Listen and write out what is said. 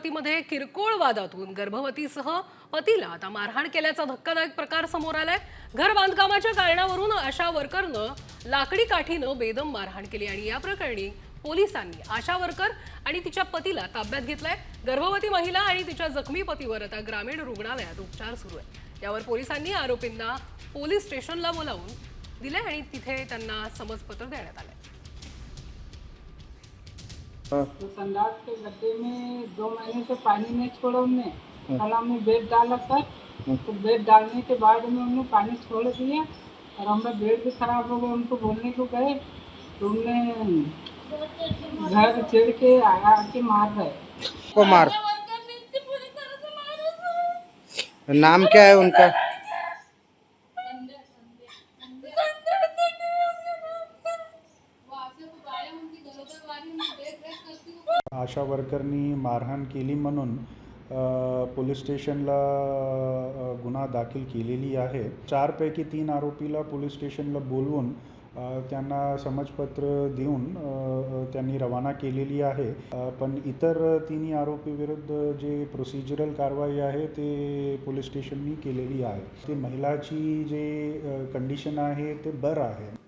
गर्भवतीमध्ये किरकोळ वादातून गर्भवतीसह पतीला आता मारहाण केल्याचा धक्कादायक प्रकार समोर आलाय। घर बांधकामाच्या कारणावरून आशा वर्करनं लाकडी काठीनं बेदम मारहाण केली आणि या प्रकरणी पोलिसांनी आशा वर्कर आणि तिच्या पतीला ताब्यात घेतलंय। गर्भवती महिला आणि तिच्या जखमी पतीवर आता ग्रामीण रुग्णालयात उपचार सुरू आहेत। यावर पोलिसांनी आरोपींना पोलीस स्टेशनला बोलावून दिले आणि तिथे त्यांना समजपत्र देण्यात आले। तो संडास के गड्ढे में 2 महीने से पानी नहीं छोड़ा उनने। कल हमने बेड डाला सर, तो बेड डालने के बाद में उन्होंने पानी छोड़ दिया और हमारा बेड भी खराब हो गया। उनको बोलने को गए तो उन्होंने घर छेड़ के आके मार रहे को मार। नाम क्या है उनका? आशा वर्करनी मारहाण केली म्हणून पोलीस स्टेशनला गुन्हा दाखल केलेली आहे। 4 पैकी 3 आरोपीला पोलीस स्टेशनला बोलवून त्यांना समजपत्र देऊन त्यांनी रवाना केलेली आहे। पण इतर 3 आरोपी विरुद्ध जे प्रोसिजरल कारवाई आहे ते पोलीस स्टेशननी केलेली आहे। ते महिलाची जे कंडिशन आहे ते बरं आहे।